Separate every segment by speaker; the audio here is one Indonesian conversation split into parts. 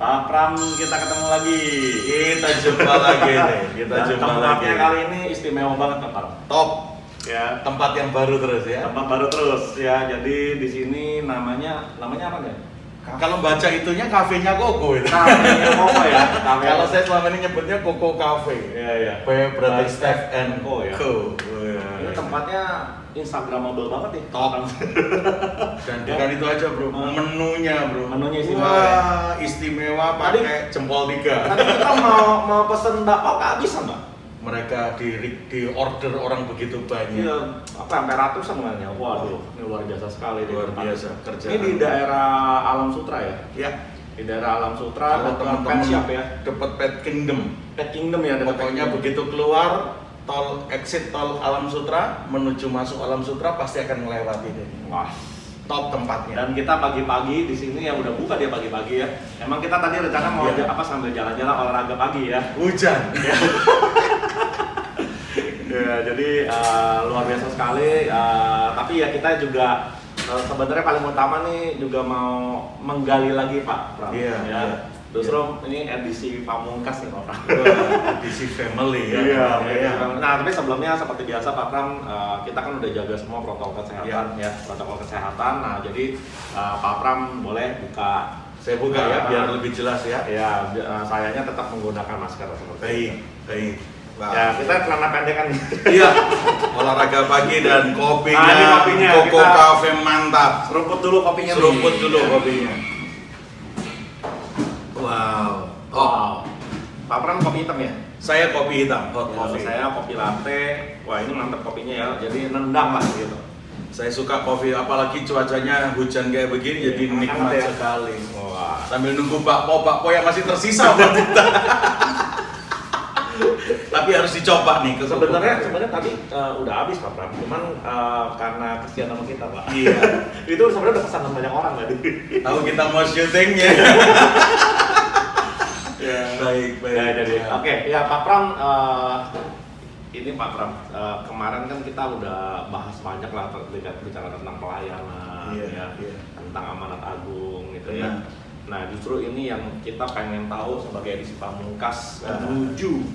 Speaker 1: Pak Pram, kita ketemu lagi.
Speaker 2: Kita jumpa lagi nih.
Speaker 1: Tempatnya kali ini istimewa banget, Pak Pram.
Speaker 2: Top.
Speaker 1: Ya,
Speaker 2: Tempat yang baru terus ya.
Speaker 1: tempat baru terus ya. Jadi di sini namanya apa ya?
Speaker 2: Kalau baca itunya kafenya Koko itu.
Speaker 1: Kafenya Koko ya.
Speaker 2: Kalau saya selama ini nyebutnya Koko Cafe.
Speaker 1: Iya, iya.
Speaker 2: Berarti Steph and
Speaker 1: Co ya.
Speaker 2: Co.
Speaker 1: Ini tempatnya Instagramable banget nih.
Speaker 2: Top. Dan bukan itu aja bro, menunya bro.
Speaker 1: Menunya istimewa.
Speaker 2: Wah, istimewa pakai jempol 3.
Speaker 1: Tadi kita mau pesen bakpao nggak bisa, Mbak?
Speaker 2: Mereka di order orang begitu banyak.
Speaker 1: Iya, sampai ratusan namanya. Waduh, ini luar biasa sekali.
Speaker 2: Luar biasa kerja.
Speaker 1: Ini di daerah Alam Sutra ya?
Speaker 2: Ya.
Speaker 1: Di daerah Alam Sutra,
Speaker 2: Kalau
Speaker 1: teman-teman
Speaker 2: teman-teman
Speaker 1: siap ya?
Speaker 2: dapat Pet Kingdom.
Speaker 1: Pet Kingdom ya, dekat
Speaker 2: Pokoknya
Speaker 1: Pet Kingdom.
Speaker 2: begitu keluar exit tol Alam Sutra menuju masuk Alam Sutra pasti akan melewati ini.
Speaker 1: Wah,
Speaker 2: Top tempatnya.
Speaker 1: dan kita pagi-pagi di sini yang udah buka dia pagi-pagi ya. Emang kita tadi rencana mau
Speaker 2: Iya.
Speaker 1: sambil jalan-jalan olahraga pagi ya.
Speaker 2: Hujan.
Speaker 1: Ya, jadi luar biasa sekali. Tapi ya kita juga sebenarnya paling utama nih juga mau menggali lagi Pak Pram.
Speaker 2: Iya,
Speaker 1: Ya.
Speaker 2: iya.
Speaker 1: Justru ini edisi pamungkas nih Pak Pram.
Speaker 2: Edisi family ya.
Speaker 1: Iya. Nah, tapi sebelumnya seperti biasa Pak Pram, kita kan udah jaga semua protokol kesehatan ya, protokol kesehatan. Nah, jadi Pak Pram boleh buka.
Speaker 2: Saya buka ya biar lebih jelas ya.
Speaker 1: Ya, sayanya tetap menggunakan masker seperti itu.
Speaker 2: Baik. Wah.
Speaker 1: Ya, kita celana pendek kan.
Speaker 2: Iya. Olahraga pagi dan kopinya.
Speaker 1: Ini kopinya,
Speaker 2: Koko
Speaker 1: kita-
Speaker 2: Cafe mantap.
Speaker 1: Seruput dulu kopinya.
Speaker 2: Seruput dulu
Speaker 1: Ya.
Speaker 2: kopinya. Wow.
Speaker 1: Wow. Pak Pram kopi hitam ya?
Speaker 2: Saya kopi hitam, hot
Speaker 1: Kalau
Speaker 2: coffee.
Speaker 1: saya kopi latte. Wah, ini mantap kopinya ya. Jadi nendang lah gitu.
Speaker 2: Saya suka kopi, apalagi cuacanya hujan kayak begini, jadi
Speaker 1: Hangat
Speaker 2: nikmat
Speaker 1: ya.
Speaker 2: sekali.
Speaker 1: Wah.
Speaker 2: Sambil nunggu bakpo yang masih tersisa buat kita. Tapi harus dicoba nih.
Speaker 1: Sebenarnya tadi udah habis Pak Pram. Cuman karena kesian sama kita Pak.
Speaker 2: Iya.
Speaker 1: Itu sebenarnya udah pesanan banyak orang tadi.
Speaker 2: Tahu kita mau syutingnya.
Speaker 1: Ya.
Speaker 2: Baik.
Speaker 1: Ya, jadi oke ya Pak Pram. Ini Pak Pram, kemarin kan kita udah bahas banyak lah bicara tentang pelayanan,
Speaker 2: Iya.
Speaker 1: tentang amanat agung gitu ya.
Speaker 2: Benar.
Speaker 1: Nah justru ini yang kita pengen tahu sebagai edisi pamungkas
Speaker 2: Ah.
Speaker 1: menuju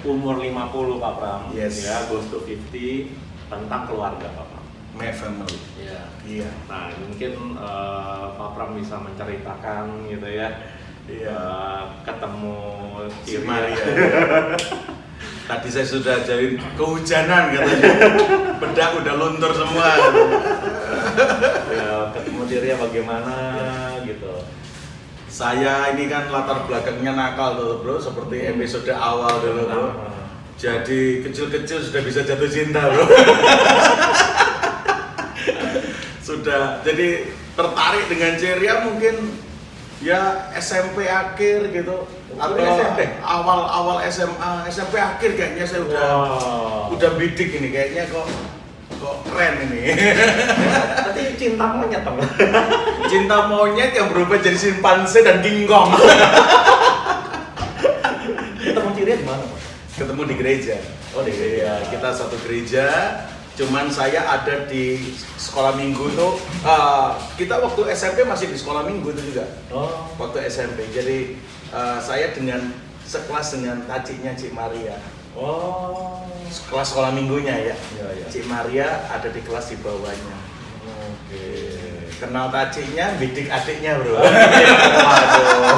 Speaker 1: umur 50 Pak Pram,
Speaker 2: Yes.
Speaker 1: ya goes to 50 tentang keluarga Pak Pram.
Speaker 2: My family.
Speaker 1: Ya.
Speaker 2: Iya.
Speaker 1: Nah mungkin Pak Pram bisa menceritakan gitu ya.
Speaker 2: Iya.
Speaker 1: Ketemu
Speaker 2: Si
Speaker 1: Ciri
Speaker 2: Maria.
Speaker 1: ya.
Speaker 2: Tadi saya sudah ajarin kehujanan katanya. Bedak udah luntur semua.
Speaker 1: Ya, ketemu dirinya bagaimana gitu.
Speaker 2: Saya ini kan latar belakangnya nakal tuh bro, seperti episode awal dulu bro. Jadi kecil-kecil sudah bisa jatuh cinta bro. Sudah, jadi tertarik dengan Ceria mungkin ya SMP akhir gitu. Atau
Speaker 1: SMP?
Speaker 2: awal SMA, SMP akhir kayaknya saya udah bidik ini, kayaknya kok keren ini.
Speaker 1: Berarti cinta monyet Pak.
Speaker 2: Cinta monyet yang berubah jadi simpanse dan King Kong.
Speaker 1: Ketemu Ciri di mana Pak?
Speaker 2: Ketemu di gereja.
Speaker 1: Oh, di gereja.
Speaker 2: Iya, kita satu gereja. Cuman saya ada di sekolah minggu tuh. Kita waktu SMP masih di sekolah minggu itu juga.
Speaker 1: Oh.
Speaker 2: Waktu SMP. Jadi saya sekelas dengan taciknya Cik Maria.
Speaker 1: Oh.
Speaker 2: Kelas sekolah minggunya ya.
Speaker 1: Iya.
Speaker 2: Cik Maria ada di kelas di bawahnya.
Speaker 1: Oke.
Speaker 2: Kenal taciknya, bidik adiknya bro.
Speaker 1: Waduh.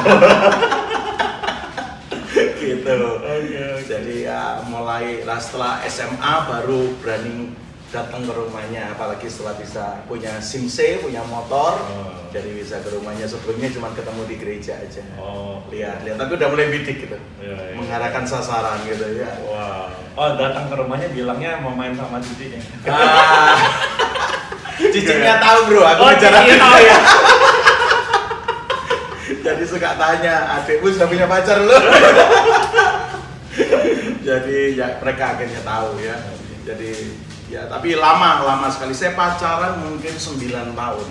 Speaker 2: Gitu.
Speaker 1: Oke.
Speaker 2: Jadi ya mulai setelah SMA baru berani datang ke rumahnya, apalagi setelah bisa punya SIM-C, punya motor, jadi bisa ke rumahnya. Sebelumnya cuma ketemu di gereja aja.
Speaker 1: Oh,
Speaker 2: Lihat, tapi udah mulai bidik gitu,
Speaker 1: Iya.
Speaker 2: mengarahkan sasaran gitu ya.
Speaker 1: Wow. Oh, datang ke rumahnya bilangnya mau main sama cucinya.
Speaker 2: Cicingnya tahu bro, aku ngejar
Speaker 1: Cicinya tahu ya.
Speaker 2: Jadi suka tanya, adikmu sudah punya pacar lu? Jadi ya mereka akhirnya tahu ya. Jadi ya tapi lama sekali. Saya pacaran mungkin 9 tahun.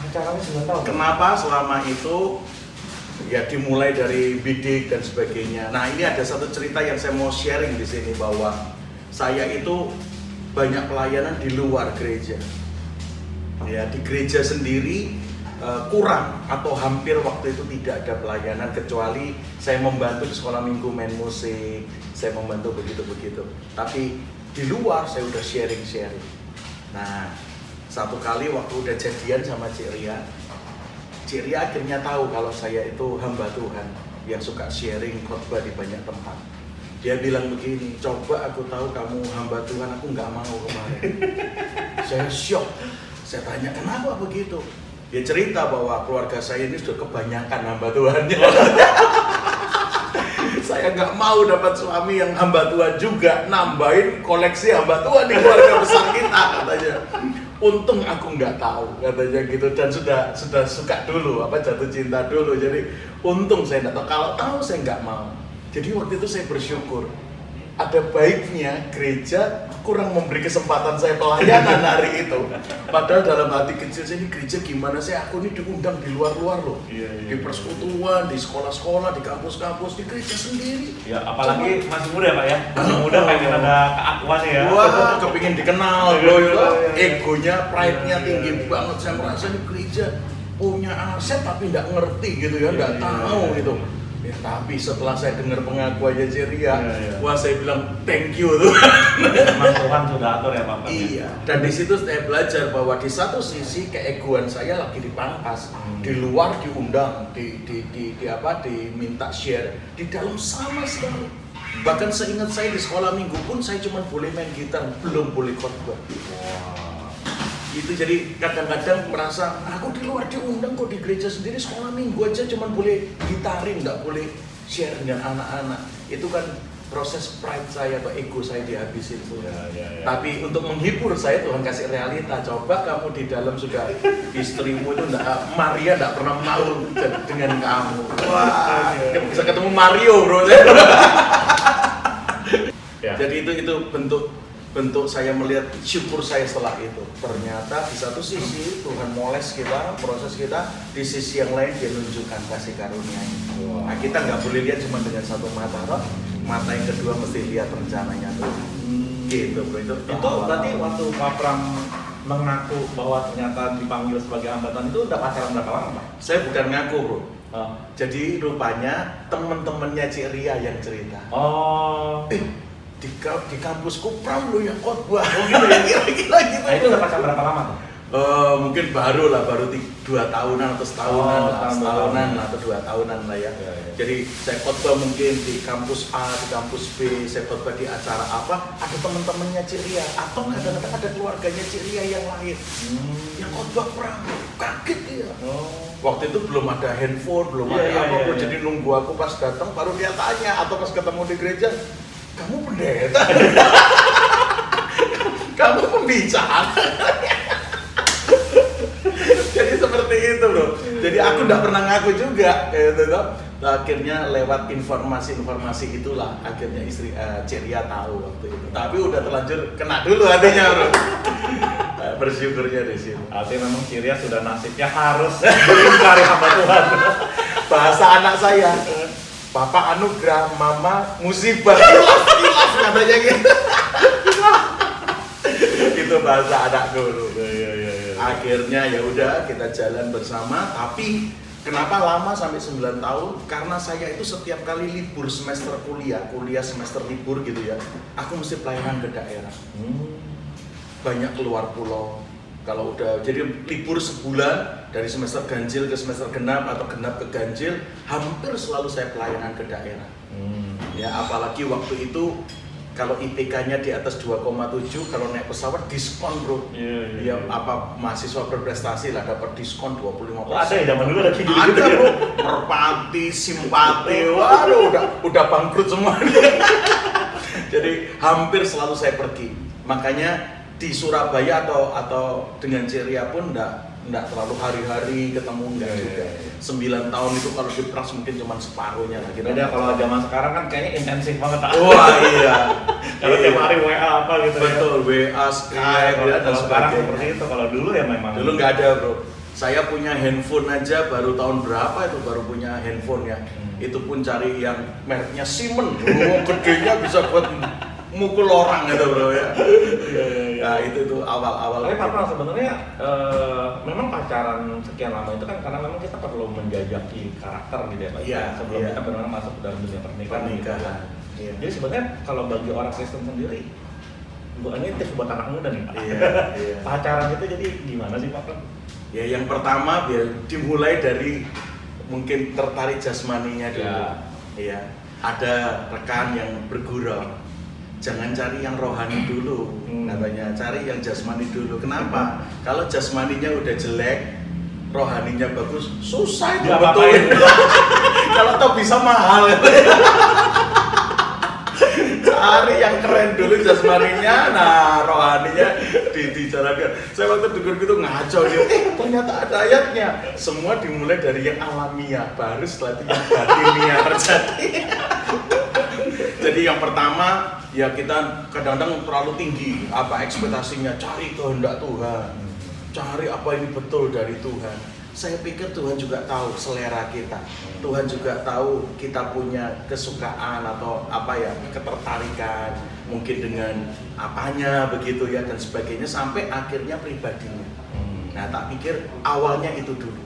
Speaker 1: Pacarannya 9 tahun.
Speaker 2: Kenapa selama itu ya dimulai dari bidik dan sebagainya. Nah, ini ada satu cerita yang saya mau sharing di sini bahwa saya itu banyak pelayanan di luar gereja. Ya, di gereja sendiri kurang atau hampir waktu itu tidak ada pelayanan kecuali saya membantu di sekolah minggu main musik, saya membantu begitu-begitu. Tapi di luar saya udah sharing-sharing. Nah, satu kali waktu udah jadian sama Cik Ria akhirnya tahu kalau saya itu hamba Tuhan yang suka sharing khotbah di banyak tempat. Dia bilang begini, coba aku tahu kamu hamba Tuhan, aku nggak mau kemarin. Saya syok. Saya tanya, kenapa begitu? Dia cerita bahwa keluarga saya ini sudah kebanyakan hamba Tuhan. Saya nggak mau dapat suami yang hamba Tuhan juga, nambahin koleksi hamba Tuhan di keluarga besar kita, katanya. Untung aku nggak tahu, katanya gitu, dan sudah suka dulu, jatuh cinta dulu. Jadi untung saya nggak tahu. Kalau tahu saya nggak mau. Jadi waktu itu saya bersyukur. Ada baiknya gereja kurang memberi kesempatan saya pelayanan hari itu. Padahal dalam hati kecil saya, ini gereja gimana sih? Aku ini diundang di luar-luar loh. Di persekutuan, di sekolah-sekolah, di kampus-kampus, di gereja sendiri.
Speaker 3: Ya, apalagi masih muda Pak ya. Masih muda pengen ada keakuan ya.
Speaker 2: Wah, kepingin dikenal bro. Egonya, pride-nya tinggi banget. Saya merasa ini gereja punya aset tapi nggak ngerti gitu ya, nggak tahu gitu. Ya, tapi setelah saya dengar pengakuannya Ceria, wah saya bilang thank you tuh.
Speaker 3: Memang Tuhan sudah atur ya Pak.
Speaker 2: Iya. Dan di situ saya belajar bahwa di satu sisi keegoan saya lagi dipangkas, di luar diundang, diminta share, di dalam sama sekali. Bahkan seingat saya di sekolah minggu pun saya cuma boleh main gitar, belum boleh khotbah. Itu jadi kadang-kadang merasa aku di luar diundang kok, di gereja sendiri sekolah minggu aja cuma boleh gitarin, nggak boleh share dengan anak-anak. Itu kan proses pride saya atau ego saya dihabisin tuh. Tapi untuk menghibur saya Tuhan kasih realita. Coba kamu di dalam sudah istrimu itu Maria nggak pernah mau dengan kamu. Wah, bisa ketemu Mario bro. Jadi itu bentuk saya melihat syukur saya setelah itu. Ternyata di satu sisi Tuhan moles kita, proses kita, di sisi yang lain dia menunjukkan kasih karunia-Nya. Nah, kita nggak boleh lihat cuma dengan satu mata, mata yang kedua mesti lihat rencananya Tuhan. Gitu bro, itu
Speaker 3: berarti waktu Pak Pram mengaku bahwa ternyata dipanggil sebagai hamba Tuhan itu udah pacaran berapa lama Pak?
Speaker 2: Saya bukan ngaku bro. Jadi rupanya teman-temannya Cik Ria yang cerita. Di kampusku Pram lo yang khotbah.
Speaker 3: Gitu ya? Kira-kira gitu. Nah itu udah pacaran berapa lama tuh?
Speaker 2: Mungkin baru 2 tahunan atau setahunan atau 2 tahunan lah ya. Jadi saya khotbah mungkin di kampus A, di kampus B, saya khotbah di acara apa, ada teman-temannya Cik Ria atau kadang-kadang ada keluarganya Cik Ria yang lain yang khotbah Pram, kaget dia. Waktu itu belum ada handphone, belum ada apa, jadi nunggu aku pas datang baru dia tanya, atau pas ketemu di gereja, kamu pendeta? Kamu pembicara? Jadi seperti itu loh. Jadi aku nggak pernah ngaku juga, gitu loh. Akhirnya lewat informasi itulah akhirnya istri Ceria tahu waktu itu. Tapi udah terlanjur kena dulu hatinya bro. Bersyukurnya di situ.
Speaker 3: Artinya memang Ceria sudah nasibnya harus mencari hamba Tuhan.
Speaker 2: Bahasa anak saya, Papa anugerah, Mama musibah. Hilaf katanya gitu. Itu bahasa anak dulu. Akhirnya ya udah kita jalan bersama. Tapi kenapa lama sampai 9 tahun? Karena saya itu setiap kali libur semester kuliah semester libur gitu ya, aku mesti pelayanan ke daerah. Banyak keluar pulau. Kalau udah jadi libur sebulan dari semester ganjil ke semester genap atau genap ke ganjil, hampir selalu saya pelayanan ke daerah. Ya apalagi waktu itu kalau IPK-nya di atas 2,7, kalau naik pesawat diskon bro. Ya apa mahasiswa berprestasi lah dapat diskon 25%.
Speaker 3: Ada ya zaman dulu ada gitu.
Speaker 2: Ada bro, Merpati, Simpati, waduh udah bangkrut semua. Jadi hampir selalu saya pergi. Makanya di Surabaya atau dengan Ceria pun enggak terlalu hari-hari ketemu, enggak juga. 9 tahun itu kalau di Pras mungkin cuma separuhnya lah.
Speaker 3: Beda kalau zaman sekarang kan kayaknya intensif banget.
Speaker 2: Wah iya.
Speaker 3: Kalau tiap hari WA apa gitu.
Speaker 2: Betul, WA, Skype ya, dan
Speaker 3: kalau sekarang
Speaker 2: sebagainya.
Speaker 3: seperti itu. Kalau dulu ya memang.
Speaker 2: Dulu nggak ada bro. Saya punya handphone aja baru tahun berapa itu baru punya handphone ya. Itu pun cari yang mereknya Siemens. Gedenya bisa buat mukul orang gitu bro ya. Nah, itu awal-awal.
Speaker 3: Tapi Pak Pram sebenarnya memang pacaran sekian lama itu kan karena memang kita perlu menjajaki karakter gitu ya Pak.
Speaker 2: Iya,
Speaker 3: sebelum
Speaker 2: iya.
Speaker 3: kita benar-benar masuk ke dalam dunia pernikahan. Gitu.
Speaker 2: Iya.
Speaker 3: Jadi sebenarnya kalau bagi orang Kristen sendiri, ini tips buat anak muda nih Pak.
Speaker 2: Iya, iya.
Speaker 3: Pacaran itu jadi gimana sih Pak Pram?
Speaker 2: Ya yang pertama biar dimulai dari mungkin tertarik jasmaninya dulu.
Speaker 3: Ya.
Speaker 2: Iya. Ada rekan yang bergurau. Jangan cari yang rohani dulu, katanya cari yang jasmani dulu. Kenapa? Kalau jasmaninya udah jelek, rohaninya bagus, susah itu
Speaker 3: Ngapain?
Speaker 2: Kalau toh bisa mahal. Cari yang keren dulu jasmaninya, nah rohaninya dijalankan. Saya waktu dengar gitu ngaco dia, ternyata ada ayatnya. Semua dimulai dari yang alamiah, baru setelah itu yang batiniah terjadi. Jadi yang pertama ya kita kadang-kadang terlalu tinggi apa ekspektasinya, cari kehendak Tuhan, cari apa ini betul dari Tuhan. Saya pikir Tuhan juga tahu selera kita, Tuhan juga tahu kita punya kesukaan atau apa ya, ketertarikan mungkin dengan apanya begitu ya dan sebagainya sampai akhirnya pribadinya. Nah tak pikir awalnya itu dulu.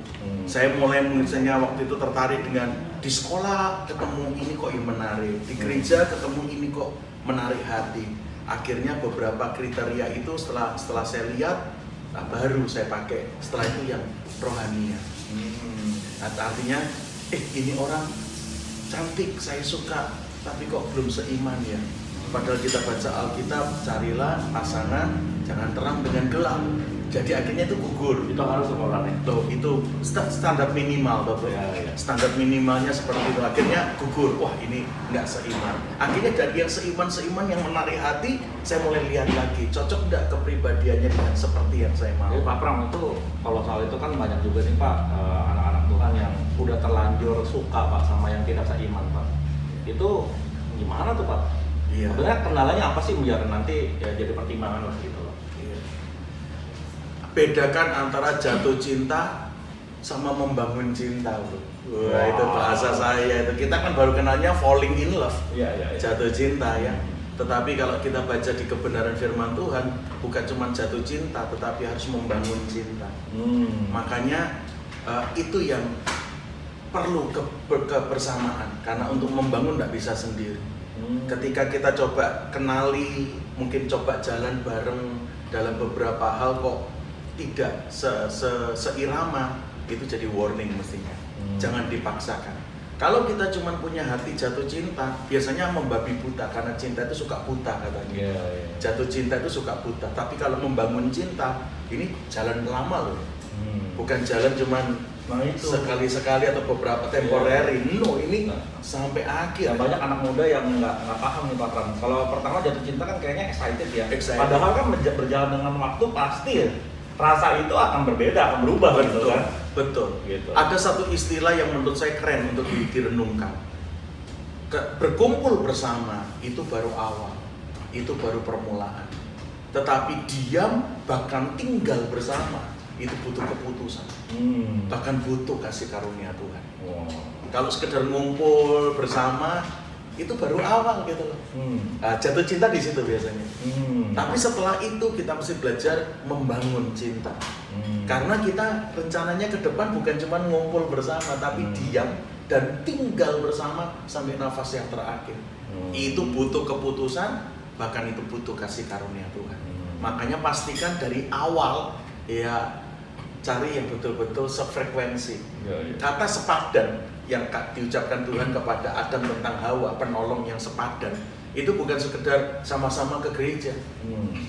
Speaker 2: Saya mulai misalnya waktu itu tertarik dengan di sekolah ketemu ini kok yang menarik, di gereja ketemu ini kok menarik hati. Akhirnya beberapa kriteria itu setelah saya lihat, nah baru saya pakai. Setelah itu yang rohania. Nah, artinya, ini orang cantik, saya suka, tapi kok belum seiman ya. Padahal kita baca Alkitab, carilah pasangan, jangan terang dengan gelap. Jadi akhirnya itu gugur.
Speaker 3: Itu harus sekolah nih.
Speaker 2: Tuh, itu standar minimal tuh.
Speaker 3: Ya.
Speaker 2: Standar minimalnya seperti itu. Akhirnya gugur. Wah, ini nggak seiman. Akhirnya dari yang seiman yang menarik hati, saya mulai lihat lagi. Cocok nggak kepribadiannya dengan seperti yang saya mau.
Speaker 3: Jadi Pak Pram itu kalau soal itu kan banyak juga nih Pak anak-anak Tuhan yang udah terlanjur suka Pak sama yang tidak seiman Pak. Itu gimana tuh Pak?
Speaker 2: Iya.
Speaker 3: Sebenarnya kendalanya apa sih biar nanti ya jadi pertimbangan lah gitu loh.
Speaker 2: Bedakan antara jatuh cinta sama membangun cinta, bro. Wah, itu bahasa saya itu. Kita kan baru kenalnya falling in love,
Speaker 3: Iya.
Speaker 2: jatuh cinta ya. Tetapi kalau kita baca di kebenaran firman Tuhan, bukan cuma jatuh cinta, tetapi harus membangun cinta. Makanya itu yang perlu kebersamaan, karena untuk membangun tidak bisa sendiri. Ketika kita coba kenali, mungkin coba jalan bareng dalam beberapa hal kok tidak seirama, itu jadi warning mestinya. Jangan dipaksakan. Kalau kita cuma punya hati jatuh cinta, biasanya membabi buta, karena cinta itu suka buta katanya.
Speaker 3: Iya.
Speaker 2: Jatuh cinta itu suka buta. Tapi kalau membangun cinta, ini jalan lama loh. Bukan jalan cuman sekali-sekali atau beberapa temporary. No, ini sampai akhir.
Speaker 3: Ya, banyak anak muda yang nggak paham nih Pak Pram. Kalau pertama jatuh cinta kan kayaknya excited ya.
Speaker 2: Excited.
Speaker 3: Padahal kan berjalan dengan waktu pasti ya, rasa itu akan berbeda, akan berubah gitu
Speaker 2: Betul,
Speaker 3: kan.
Speaker 2: betul.
Speaker 3: Gitu.
Speaker 2: Ada satu istilah yang menurut saya keren untuk direnungkan. Berkumpul bersama itu baru awal, itu baru permulaan. Tetapi diam bahkan tinggal bersama itu butuh keputusan, bahkan butuh kasih karunia Tuhan. Kalau sekedar ngumpul bersama itu baru awal gitu loh. Nah, jatuh cinta di situ biasanya. Tapi setelah itu kita mesti belajar membangun cinta. Karena kita rencananya ke depan bukan cuma ngumpul bersama, tapi diam dan tinggal bersama sampai nafas yang terakhir. Itu butuh keputusan, bahkan itu butuh kasih karunia Tuhan. Makanya pastikan dari awal ya cari yang betul-betul sefrekuensi. Kata sepadan yang diucapkan Tuhan kepada Adam tentang Hawa, penolong yang sepadan, itu bukan sekedar sama-sama ke gereja,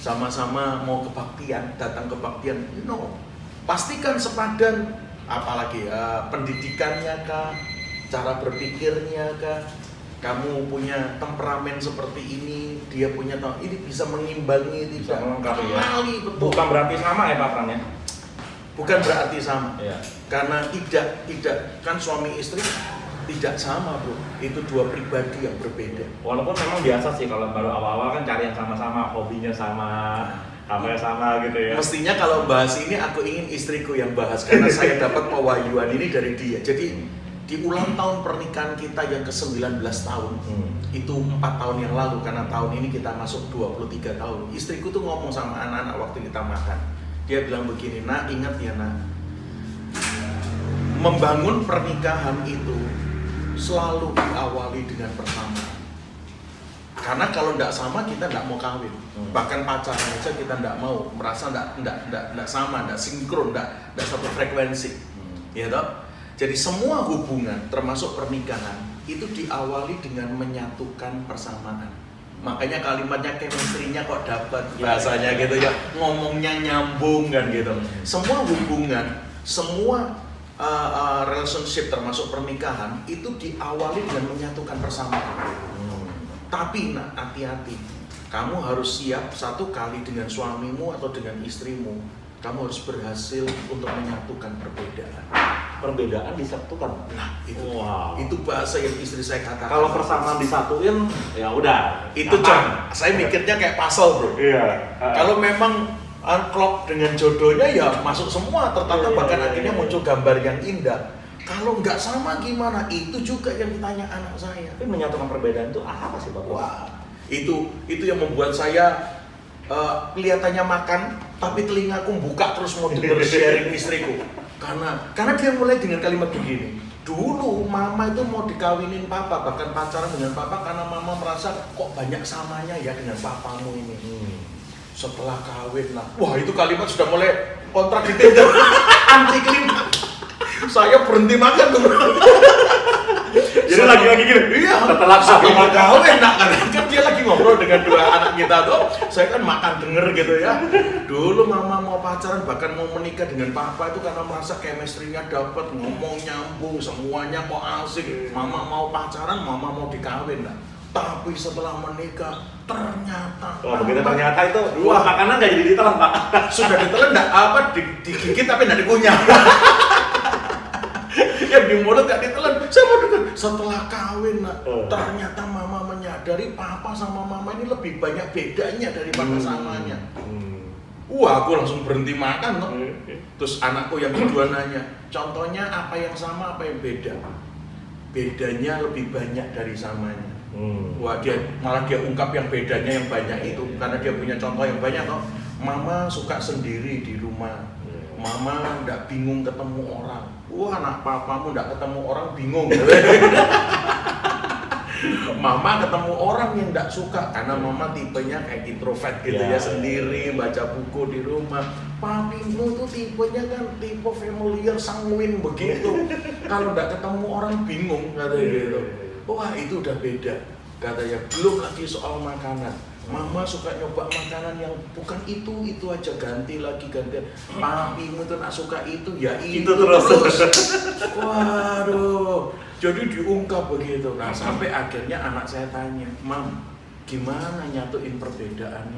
Speaker 2: sama-sama mau kebaktian, datang kebaktian. No, pastikan sepadan, apalagi pendidikannya kah, cara berpikirnya kah, kamu punya temperamen seperti ini, dia punya ini bisa mengimbangi, tidak
Speaker 3: melengkapi ya.
Speaker 2: betul.
Speaker 3: Bukan berarti sama ya Pak Pram ya.
Speaker 2: Bukan berarti sama,
Speaker 3: Iya.
Speaker 2: karena tidak kan suami istri tidak sama bro, itu dua pribadi yang berbeda.
Speaker 3: Walaupun memang biasa sih kalau baru awal-awal kan cari yang sama-sama, hobinya sama, kamarnya sama gitu ya.
Speaker 2: Mestinya kalau bahas ini aku ingin istriku yang bahas karena saya dapat pewahyuan ini dari dia. Jadi di ulang tahun pernikahan kita yang ke-19 tahun, itu 4 tahun yang lalu, karena tahun ini kita masuk 23 tahun. Istriku tuh ngomong sama anak-anak waktu kita makan. Dia bilang begini, "Nak, ingat ya nak, membangun pernikahan itu selalu diawali dengan persamaan. Karena kalau tidak sama kita tidak mau kawin. Bahkan pacaran aja kita tidak mau, merasa tidak sama, tidak sinkron, tidak satu frekuensi. Ya toh? Jadi semua hubungan termasuk pernikahan itu diawali dengan menyatukan persamaan. Makanya kalimatnya chemistry-nya kok dapat bahasanya gitu ya, ngomongnya nyambung kan gitu. Semua hubungan, semua relationship termasuk pernikahan itu diawali dengan menyatukan persamaan. Tapi nak, hati-hati, kamu harus siap satu kali dengan suamimu atau dengan istrimu, kamu harus berhasil untuk menyatukan perbedaan.
Speaker 3: Perbedaan disatukan.
Speaker 2: Nah, itu
Speaker 3: Wow.
Speaker 2: itu bahasa yang istri saya katakan.
Speaker 3: Kalau persamaan disatuin, ya udah.
Speaker 2: itu saya mikirnya kayak puzzle, bro.
Speaker 3: Iya.
Speaker 2: Kalau memang unlock dengan jodohnya ya masuk semua, tertata, bahkan akhirnya muncul gambar yang indah. Kalau nggak sama gimana? Itu juga yang ditanya anak saya.
Speaker 3: Tapi menyatukan perbedaan itu apa sih Bapak?
Speaker 2: Wah, itu yang membuat saya kelihatannya makan, tapi telingaku buka terus mau denger sharing istriku. Karena dia mulai dengan kalimat begini. Dulu mama itu mau dikawinin papa, bahkan pacaran dengan papa karena mama merasa kok banyak samanya ya dengan papamu ini. Setelah kawin lah, wah itu kalimat sudah mulai kontradiktif, anti klimaks. Saya berhenti makan tuh.
Speaker 3: Jadi lagi-lagi gini.
Speaker 2: Iya.
Speaker 3: Setelah
Speaker 2: kawin, nah kan dia lagi ngobrol dengan dua anak kita tuh. Saya kan makan denger gitu ya. Dulu mama mau pacaran bahkan mau menikah dengan papa itu karena merasa chemistry-nya dapat, ngomong nyambung, semuanya kok asik. Mama mau pacaran, mama mau dikawin lah. Tapi setelah menikah ternyata
Speaker 3: begitu ternyata itu dua makanan nggak jadi ditelan Pak.
Speaker 2: Sudah ditelan digigit tapi nggak dikunyah. Yang di mulut gak ditelan, saya mau dengar. Setelah kawin, nak, ternyata mama menyadari papa sama mama ini lebih banyak bedanya daripada samanya. Wah, aku langsung berhenti makan tuh. Terus anakku yang kedua nanya, contohnya apa yang sama, apa yang beda? Bedanya lebih banyak dari samanya. Wah, dia ungkap yang bedanya yang banyak itu karena dia punya contoh yang banyak toh. Mama suka sendiri di rumah. Mama nggak bingung ketemu orang. Wah, anak papamu nggak ketemu orang bingung. Mama ketemu orang yang nggak suka karena mama tipenya kayak introvert gitu ya, sendiri baca buku di rumah. Papimu tuh tipenya kan tipe familiar, sanguin begitu. Kalau nggak ketemu orang bingung katanya gitu. Wah, itu udah beda katanya. Belum lagi soal makanan. Mama suka nyoba makanan yang bukan itu aja, ganti lagi. Papimu tuh nak suka itu, ya itu terus. Waduh, jadi diungkap begitu. Nah, sampai akhirnya anak saya tanya, "Mam, gimana nyatuin perbedaan?"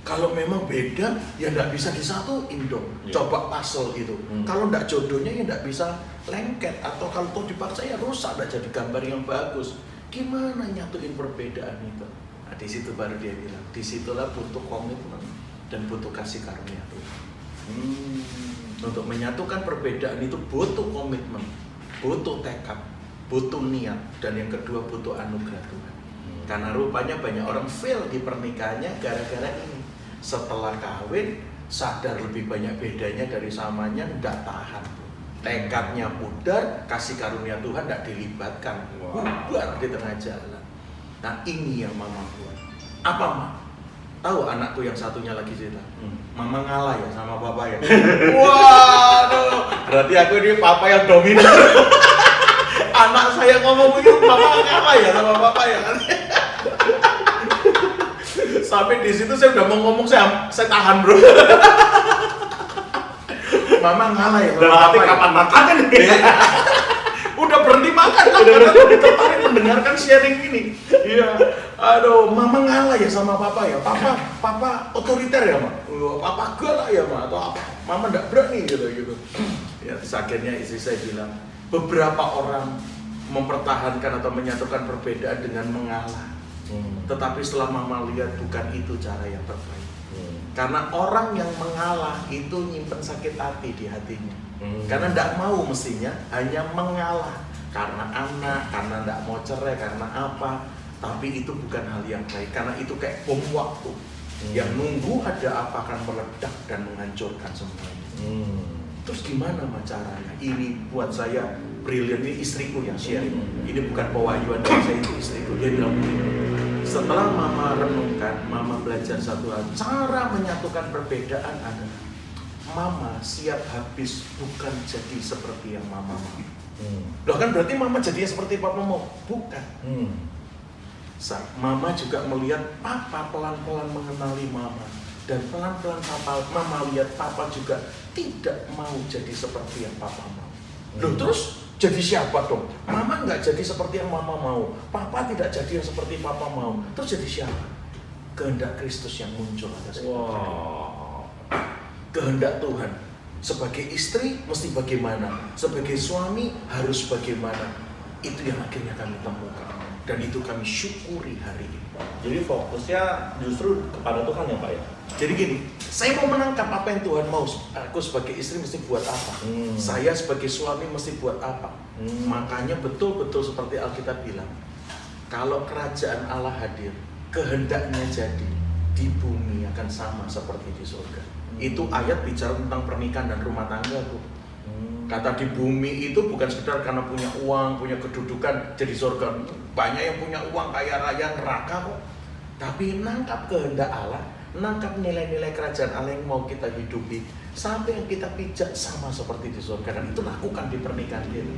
Speaker 2: Kalau memang beda, ya nggak bisa disatuin dong. Coba puzzle itu. Kalau nggak jodohnya ya nggak bisa lengket, atau kalau tuh dipaksa ya rusak, nggak jadi gambar yang bagus. Gimana nyatuin perbedaan itu? Nah, di situ baru dia bilang, disitulah butuh komitmen dan butuh kasih karunia Tuhan. Untuk menyatukan perbedaan itu butuh komitmen, butuh tekad, butuh niat, dan yang kedua butuh anugerah Tuhan. Karena rupanya banyak orang fail di pernikahannya gara-gara ini. Setelah kawin, sadar lebih banyak bedanya dari samanya, nggak tahan. Tekadnya pudar, kasih karunia Tuhan nggak dilibatkan, bubar di tengah jalan. Nah, ini yang mama buat. Apa, Ma? Tahu anakku yang satunya lagi cerita? Mama ngalah ya sama papa ya. Waduh, berarti aku ini papa yang dominan. Anak saya ngomong begitu, mama ngalah ya sama papa ya. Sampai di situ saya udah mau ngomong, saya tahan, bro. Mama ngalah ya sama papa.
Speaker 3: Kapan makan nih?
Speaker 2: Udah berhenti makan kan, karena udah tertarik mendengarkan sharing ini. Iya, aduh, mama ngalah ya sama papa ya. Papa otoriter ya, Ma? Papa galak ya, Ma? Atau apa? Mama nggak berani gitu. Ya, terus akhirnya istri saya bilang, beberapa orang mempertahankan atau menyatukan perbedaan dengan mengalah. Tetapi setelah mama lihat bukan itu cara yang terbaik. Karena orang yang mengalah itu nyimpen sakit hati di hatinya. Karena tidak mau mestinya hanya mengalah karena anak, karena tidak mau cerai, karena apa. Tapi itu bukan hal yang baik, karena itu kayak bom waktu yang nunggu ada apa akan meledak dan menghancurkan semuanya. Terus gimana caranya? Ini buat saya brilian, ini istriku yang sharing. Ini bukan pewahyuan dari saya, itu istriku. Dia bilang begini, setelah mama renungkan, mama belajar satu hal, cara menyatukan perbedaan adalah mama siap habis bukan jadi seperti yang mama mau. Loh kan berarti mama jadinya seperti papa mau? Bukan. Mama juga melihat papa pelan-pelan mengenali mama. Dan pelan-pelan mama lihat papa juga tidak mau jadi seperti yang papa mau. Loh terus jadi siapa dong? Mama nggak jadi seperti yang mama mau. Papa tidak jadi yang seperti papa mau. Terus jadi siapa? Kehendak Kristus yang muncul atas kita. Kehendak Tuhan. Sebagai istri mesti bagaimana? Sebagai suami harus bagaimana? Itu yang akhirnya kami temukan. Dan itu kami syukuri hari ini.
Speaker 3: Jadi fokusnya justru kepada Tuhan ya Pak ya?
Speaker 2: Jadi gini, saya mau menangkap apa yang Tuhan mau. Aku sebagai istri mesti buat apa? Saya sebagai suami mesti buat apa? Makanya betul-betul seperti Alkitab bilang, kalau kerajaan Allah hadir, kehendaknya jadi di bumi akan sama seperti di surga. Itu ayat bicara tentang pernikahan dan rumah tangga tuh. Kata di bumi itu bukan sekedar karena punya uang, punya kedudukan jadi surga. Banyak yang punya uang kaya raya neraka kok. Tapi nangkap kehendak Allah, nangkap nilai-nilai kerajaan Allah yang mau kita hidupi, sampai yang kita pijak sama seperti di surga. Dan itu lakukan di pernikahan kita.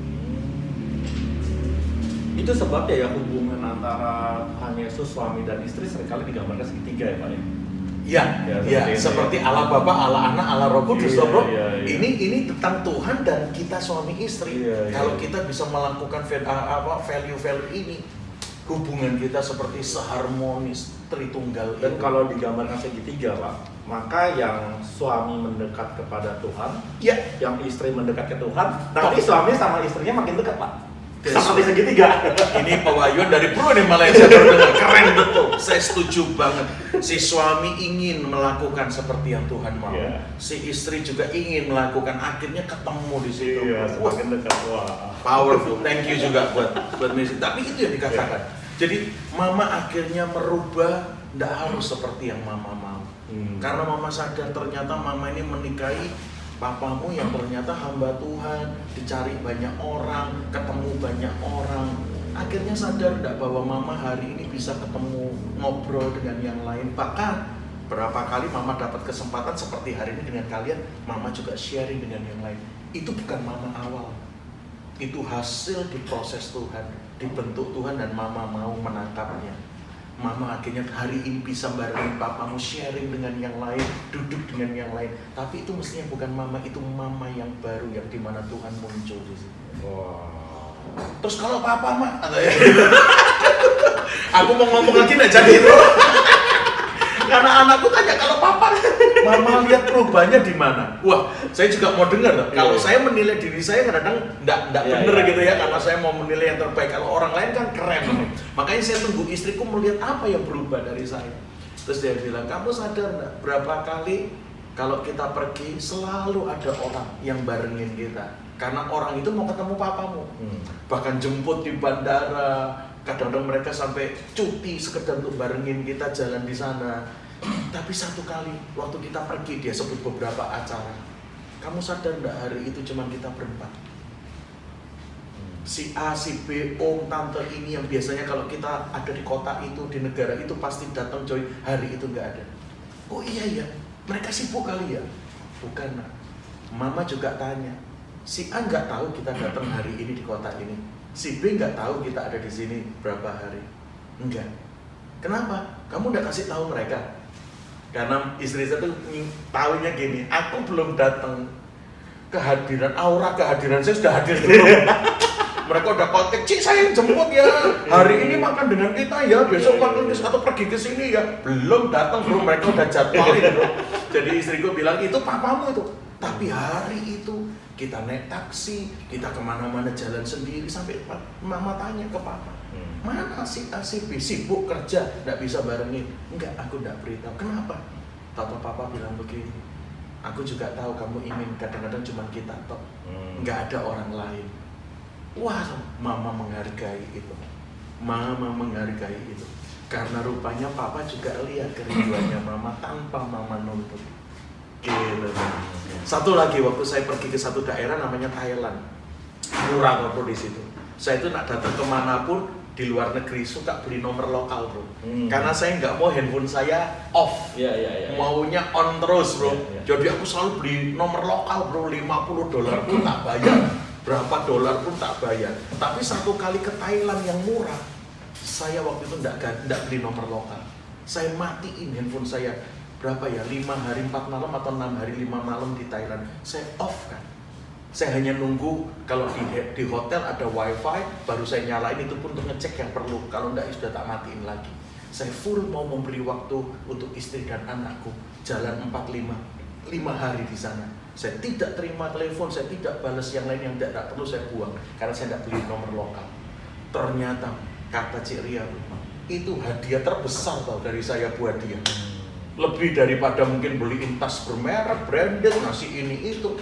Speaker 3: Itu sebabnya ya hubungan antara Tuhan Yesus, suami dan istri seringkali digambarkan segitiga ya Pak ya?
Speaker 2: Ya, seperti Allah Bapa, Allah Anak, Allah Roh Kudus, bro.
Speaker 3: Iya.
Speaker 2: Ini tentang Tuhan dan kita suami istri. Kalau kita bisa melakukan value-value ini, hubungan kita seperti seharmonis, tritunggal.
Speaker 3: Dan kalau digambarkan segitiga Pak, maka yang suami mendekat kepada Tuhan, yang istri mendekat ke Tuhan, nanti suami sama istrinya makin dekat Pak. Seperti segitiga.
Speaker 2: Ini pewahyuan dari Bro nih malah yang saya baru dengar. Keren betul. Saya setuju banget. Si suami ingin melakukan seperti yang Tuhan mau. Si istri juga ingin melakukan. Akhirnya ketemu di situ.
Speaker 3: Semakin dekat. Wah.
Speaker 2: Powerful. Thank you juga buat Messi. Tapi itu yang dikatakan. Jadi mama akhirnya merubah. Tidak harus seperti yang mama mau. Karena mama sadar ternyata mama ini menikahi papamu yang ternyata hamba Tuhan, dicari banyak orang, ketemu banyak orang. Akhirnya sadar enggak bahwa mama hari ini bisa ketemu, ngobrol dengan yang lain. Bahkan berapa kali mama dapat kesempatan seperti hari ini dengan kalian, mama juga sharing dengan yang lain. Itu bukan mama awal. Itu hasil diproses Tuhan, dibentuk Tuhan dan mama mau menangkapnya. Mama akhirnya hari ini bisa bareng papamu sharing dengan yang lain, duduk dengan yang lain. Tapi itu mestinya bukan mama, itu mama yang baru yang dimana Tuhan muncul di sini. Terus kalau papa mah, aku mau ngomong lagi nggak jadi bro. Karena anakku tanya kalau papa, mama lihat perubahannya di mana? Wah, saya juga mau dengar. Kalau saya menilai diri saya kadang-kadang enggak bener gitu ya, karena saya mau menilai yang terbaik. Kalau orang lain kan keren. Makanya saya tunggu istriku melihat apa yang berubah dari saya. Terus dia bilang, kamu sadar enggak berapa kali kalau kita pergi selalu ada orang yang barengin kita. Karena orang itu mau ketemu papamu. Bahkan jemput di bandara. Kadang-kadang mereka sampai cuti sekedar untuk barengin kita jalan di sana. Tapi satu kali waktu kita pergi, dia sebut beberapa acara. Kamu sadar enggak hari itu cuma kita berempat? Si A, si B, om, tante ini yang biasanya kalau kita ada di kota itu, di negara itu pasti datang coy. Hari itu enggak ada. Oh iya ya, mereka sibuk kali ya? Bukan nak. Mama juga tanya. Si A enggak tahu kita datang hari ini di kota ini. Si B nggak tahu kita ada di sini berapa hari. Enggak. Kenapa? Kamu udah kasih tahu mereka. Karena istri saya tuh tahunya gini, aku belum datang kehadiran, aura kehadiran saya sudah hadir dulu. Mereka udah kontak, Cik saya yang jemput ya. Hari ini makan dengan kita ya, besok makan atau pergi ke sini ya. Belum datang bro, mereka udah jadwalin bro. Jadi istriku bilang itu papamu itu. Tapi hari itu kita naik taksi, kita kemana-mana jalan sendiri sampai mama tanya ke papa, mana si A, si B sibuk kerja, nggak bisa barengin. Enggak, aku nggak beritahu. Kenapa? Papa bilang begini, Aku juga tahu kamu ingin, kadang-kadang cuma kita tok, nggak ada orang lain. Wah, mama menghargai itu. Mama menghargai itu. Karena rupanya papa juga lihat kerinduannya mama tanpa mama nuntut. Gitu. Satu lagi, waktu saya pergi ke satu daerah namanya Thailand, murah bro di situ. Saya itu nak datang kemanapun di luar negeri suka beli nomor lokal bro. Karena saya nggak mau handphone saya off. Maunya on terus bro. Jadi aku selalu beli nomor lokal bro, $50 pun tak bayar, berapa dolar pun tak bayar. Tapi satu kali ke Thailand yang murah, saya waktu itu nggak beli nomor lokal. Saya matiin handphone saya, berapa ya, 5 hari 4 malam atau 6 hari 5 malam di Thailand. Saya off kan. Saya hanya nunggu kalau di hotel ada wifi, baru saya nyalain, itu pun untuk ngecek yang perlu. Kalau enggak, sudah tak matiin lagi. Saya full mau memberi waktu untuk istri dan anakku. Jalan 5 hari di sana. Saya tidak terima telepon, saya tidak balas yang lain yang tidak perlu, saya buang. Karena saya tidak beli nomor lokal. Ternyata, kata Cik Ria, itu hadiah terbesar tau dari saya buat dia. Lebih daripada mungkin beliin tas bermerek, branded, ngasih ini itu.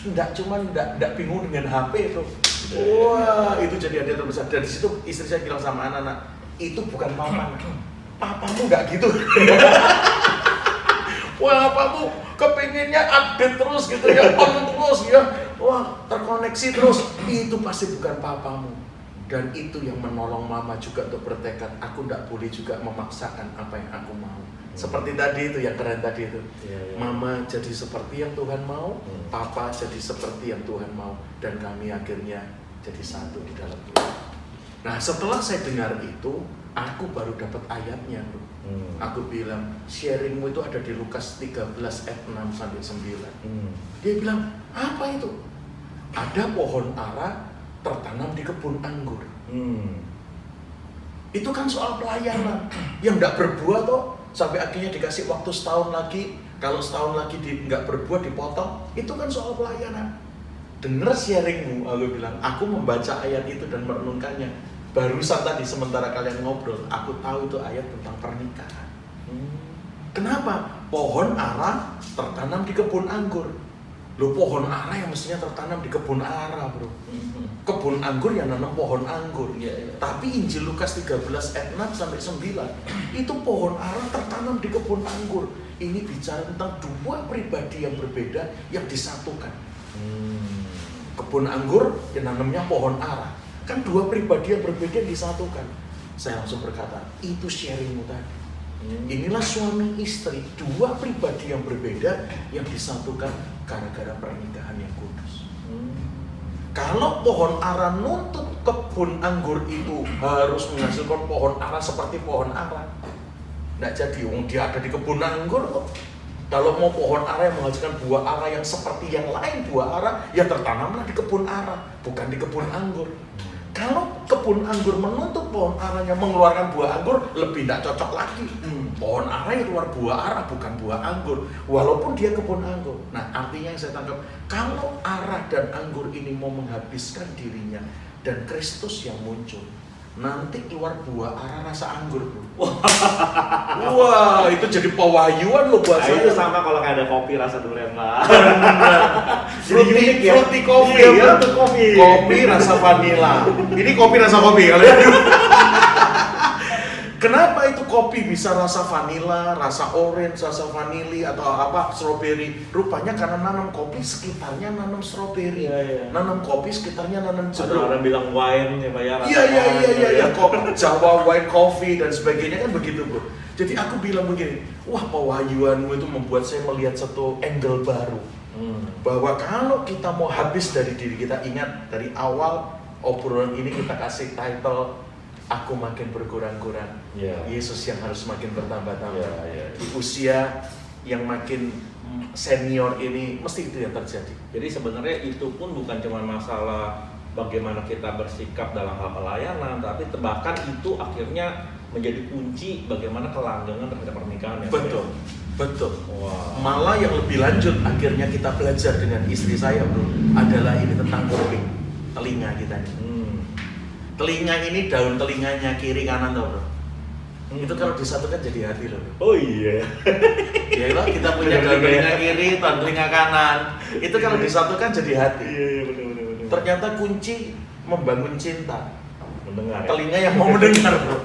Speaker 2: Enggak bingung dengan HP itu. Wah, itu jadi hadiah terbesar. Dari situ istri saya bilang sama anak-anak, itu bukan mama. Papamu enggak gitu. Wah, papamu kepinginnya update terus gitu ya, on terus ya. Wah, terkoneksi terus. Itu pasti bukan papamu. Dan itu yang menolong mama juga untuk bertekad, aku enggak boleh juga memaksakan apa yang aku mau. Seperti tadi itu, yang keren tadi itu. Mama jadi seperti yang Tuhan mau, papa jadi seperti yang Tuhan mau, dan kami akhirnya jadi satu di dalam Tuhan. Nah, setelah saya dengar itu, aku baru dapat ayatnya, bro. Aku bilang, sharingmu itu ada di Lukas 13 ayat 6-9. Dia bilang, apa itu? Ada pohon ara tertanam di kebun anggur. Itu kan soal pelayanan yang tidak berbuah toh. Sampai akhirnya dikasih waktu setahun lagi. Kalau setahun lagi nggak berbuat, dipotong. Itu kan soal pelayanan. Dengar sharingmu, aku bilang. Aku membaca ayat itu dan merenungkannya. Barusan tadi sementara kalian ngobrol, aku tahu itu ayat tentang pernikahan. Kenapa? Pohon ara tertanam di kebun anggur. Loh, pohon ara yang mestinya tertanam di kebun ara, bro. Kebun anggur yang nanam pohon anggur. Tapi Injil Lukas 13 ayat 6-9 itu pohon ara tertanam di kebun anggur. Ini bicara tentang dua pribadi yang berbeda yang disatukan. Kebun anggur yang nanamnya pohon ara. Kan dua pribadi yang berbeda yang disatukan. Saya langsung berkata, itu sharingmu tadi. Inilah suami istri, dua pribadi yang berbeda yang disatukan gara-gara pernikahan yang kudus. Kalau pohon ara nuntut kebun anggur itu harus menghasilkan pohon ara seperti pohon ara, nggak jadi. Dia ada di kebun anggur kok. Kalau mau pohon ara yang menghasilkan buah ara yang seperti yang lain buah ara, ya tertanamlah di kebun ara, bukan di kebun anggur. Kalau kebun anggur menuntut pohon aranya mengeluarkan buah anggur, lebih tidak cocok lagi. Pohon ara yang keluar buah ara, bukan buah anggur. Walaupun dia kebun anggur. Nah, artinya yang saya tangkap, kalau ara dan anggur ini mau menghabiskan dirinya dan Kristus yang muncul, nanti keluar buah ara rasa anggur, bro. Wah, itu jadi pewahyuan loh buat saya.
Speaker 1: Itu sama kalau kayak ada kopi rasa durian lah.
Speaker 2: Fruity coffee
Speaker 1: ya.
Speaker 2: Kopi rasa vanilla. Ini kopi rasa kopi kalian. Kenapa itu kopi bisa rasa vanilla, rasa orange, rasa vanili atau apa, strawberry? Rupanya karena nanam kopi sekitarnya nanam strawberry. Nanam kopi sekitarnya nanam jeruk.
Speaker 1: Ada orang bilang wine ya, Pak ya.
Speaker 2: Iya, Jawa wine coffee dan sebagainya kan begitu, bro. Jadi aku bilang begini, wah, pewahyuanmu itu membuat saya melihat satu angle baru. Bahwa kalau kita mau habis dari diri kita, ingat dari awal obrolan ini kita kasih title, aku makin berkurang-kurang, Yesus yang harus makin bertambah-tambah. Di usia yang makin senior ini, mesti itu yang terjadi.
Speaker 3: Jadi sebenarnya itu pun bukan cuma masalah bagaimana kita bersikap dalam hal pelayanan, tapi bahkan itu akhirnya menjadi kunci bagaimana kelanggengan terhadap pernikahan.
Speaker 2: Betul. Wow. Malah yang lebih lanjut, akhirnya kita belajar dengan istri saya, bro, adalah ini tentang kuping, telinga kita nih. Telinga ini daun telinganya kiri kanan tau, bro. Itu kalau disatukan jadi hati loh.
Speaker 3: Oh iya.
Speaker 2: Ya kan kita punya dua telinga kiri, dan telinga kanan. Itu kalau disatukan jadi hati.
Speaker 3: Iya benar.
Speaker 2: Ternyata kunci membangun cinta.
Speaker 3: Mendengar ya.
Speaker 2: Telinga yang mau mendengar, bro.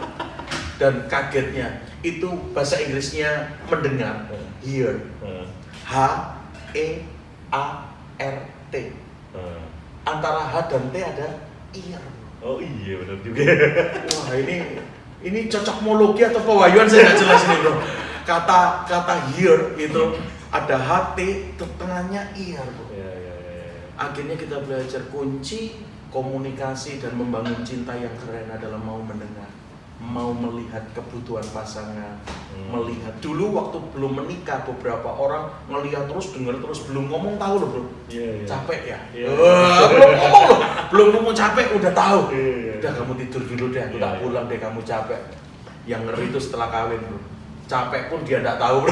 Speaker 2: Dan kagetnya itu bahasa Inggrisnya mendengar, hear. H E A R T. Antara H dan T ada ear.
Speaker 3: Oh iya benar juga.
Speaker 2: Wah ini cocokmologi atau pewahyuan saya nggak jelas ini, bro. Kata hear itu ada H T, tengahnya ear, bro.
Speaker 3: Iya.
Speaker 2: Akhirnya kita belajar kunci komunikasi dan membangun cinta yang keren adalah mau mendengar, mau melihat kebutuhan pasangan, melihat. Dulu waktu belum menikah beberapa orang ngelihat terus, dengar terus, belum ngomong tahu loh, bro.
Speaker 3: Iya.
Speaker 2: Capek ya?
Speaker 3: Iya.
Speaker 2: Belum ngomong loh, belum ngomong capek udah tahu.
Speaker 3: Iya.
Speaker 2: Udah kamu tidur dulu deh, aku tak
Speaker 3: Iya.
Speaker 2: pulang deh, kamu capek. Yang ngeri itu setelah kawin, bro. Capek pun dia enggak tahu, bro.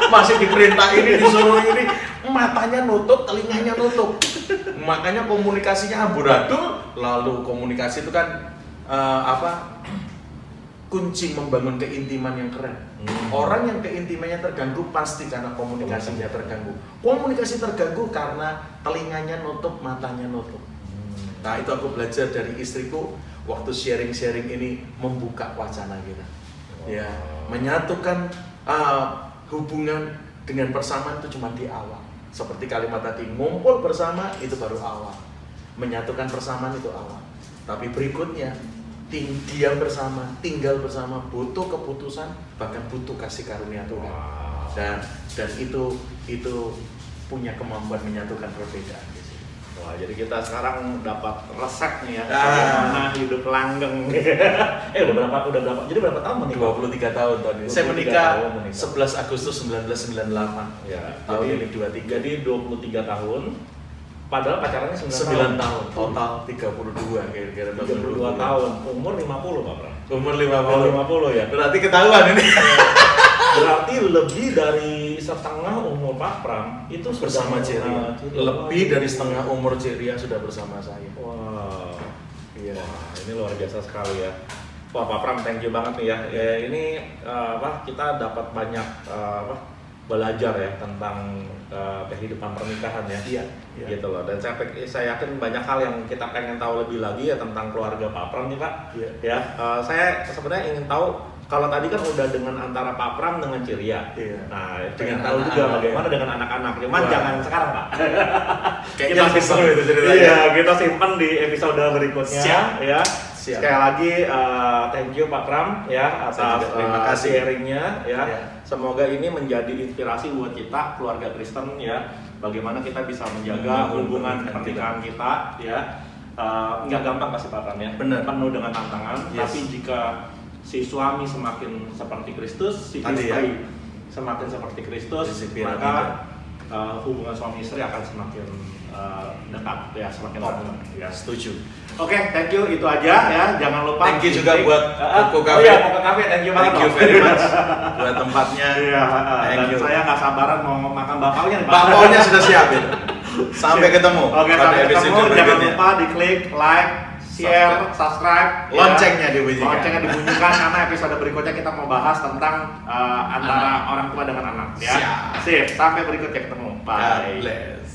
Speaker 2: Masih diperintah ini, disuruh ini, matanya nutup, telinganya nutup. Makanya komunikasinya amburadul. Lalu komunikasi itu kan kunci membangun keintiman yang keren. Orang yang keintimannya terganggu pasti karena komunikasinya terganggu. Komunikasi terganggu karena telinganya nutup, matanya nutup. Nah, itu aku belajar dari istriku waktu sharing-sharing ini, membuka wacana kita. Ya, menyatukan hubungan dengan persamaan itu cuma di awal. Seperti kalimat tadi, ngumpul bersama itu baru awal. Menyatukan persamaan itu awal. Tapi berikutnya, diam bersama, tinggal bersama, butuh keputusan, bahkan butuh kasih karunia Tuhan. Dan itu punya kemampuan menyatukan perbedaan.
Speaker 3: Wah, jadi kita sekarang dapat resep nih ya, bagaimana hidup langgeng. Udah berapa? Jadi berapa tahun menikah?
Speaker 2: 23 tahun tahun ini. Saya
Speaker 3: 23
Speaker 2: menikah
Speaker 3: tahun menikah.
Speaker 2: 11 Agustus 1998.
Speaker 3: Ya,
Speaker 2: Tahun
Speaker 3: jadi,
Speaker 2: ini 23.
Speaker 3: Jadi 23 tahun. Padahal pacarannya 9
Speaker 2: tahun. Total 32 kira-kira.
Speaker 3: 32 tahun. Umur 50, Pak Pram.
Speaker 2: Umur
Speaker 3: 50 ya.
Speaker 2: Berarti ketahuan ini.
Speaker 3: Berarti lebih dari setengah umur Pak Pram itu
Speaker 2: Bersama Ceria. Lebih dari setengah umur Ceria sudah bersama saya.
Speaker 3: Wah.
Speaker 2: Iya.
Speaker 3: Wah, ini luar biasa sekali ya. Wah, Pak Pram, thank you banget nih ya. Ini kita dapat banyak belajar ya tentang kehidupan pernikahan ya.
Speaker 2: Iya.
Speaker 3: Gitu loh. Dan saya yakin banyak hal yang kita pengen tahu lebih lagi ya tentang keluarga Pak Pram nih, Pak.
Speaker 2: Iya.
Speaker 3: Ya, saya sebenarnya ingin tahu, kalau tadi kan udah dengan antara Pak Pram dengan Ciria.
Speaker 2: Iya.
Speaker 3: Nah,
Speaker 2: Dengan
Speaker 3: dengan tahu juga
Speaker 2: anak-anak,
Speaker 3: bagaimana dengan anak-anak. Cuman
Speaker 2: Wah.
Speaker 3: jangan sekarang, Pak.
Speaker 2: Kayaknya lebih seru itu ceritanya.
Speaker 3: Iya, kita simpan di episode berikutnya.
Speaker 2: Siap.
Speaker 3: Ya.
Speaker 2: Siap.
Speaker 3: Sekali lagi thank you Pak Pram ya
Speaker 2: Saya
Speaker 3: atas
Speaker 2: juga terima kasih.
Speaker 3: sharingnya ya.
Speaker 2: Ya.
Speaker 3: Semoga ini menjadi inspirasi buat kita keluarga Kristen ya. Bagaimana kita bisa menjaga hubungan pernikahan kita ya. Nggak gampang pasti Pak Pram ya.
Speaker 2: Benar.
Speaker 3: Penuh dengan tantangan.
Speaker 2: Yes.
Speaker 3: Tapi jika si suami semakin seperti Kristus, si
Speaker 2: Tadi ya.
Speaker 3: istri semakin seperti Kristus,
Speaker 2: Prinsip
Speaker 3: maka hubungan suami istri akan semakin dekat ya, semakin
Speaker 2: Top.
Speaker 3: dekat ya.
Speaker 2: Setuju.
Speaker 3: Oke, thank you, itu aja ya. Jangan lupa.
Speaker 2: Thank you juga buat Koko
Speaker 3: Oh
Speaker 2: Cafe.
Speaker 3: iya, Koko Cafe, thank you banget.
Speaker 2: Thank you
Speaker 3: loh.
Speaker 2: very much buat tempatnya.
Speaker 3: Iya,
Speaker 2: Thank
Speaker 3: dan
Speaker 2: you.
Speaker 3: saya nggak sabaran mau makan bapaunya nih, Pak.
Speaker 2: Bapaunya sudah siap ya. Sampai ketemu
Speaker 3: Oke,
Speaker 2: pada
Speaker 3: sampai
Speaker 2: episode
Speaker 3: ketemu. Jangan
Speaker 2: berikutnya.
Speaker 3: lupa diklik like, share, subscribe, ya.
Speaker 2: Loncengnya dibunyikan.
Speaker 3: Loncengnya dibunyikan karena episode berikutnya kita mau bahas tentang antara orang tua dengan anak. Ya.
Speaker 2: Siap.
Speaker 3: Sip. Sampai berikutnya ketemu.
Speaker 2: God
Speaker 3: Bye.
Speaker 2: bless.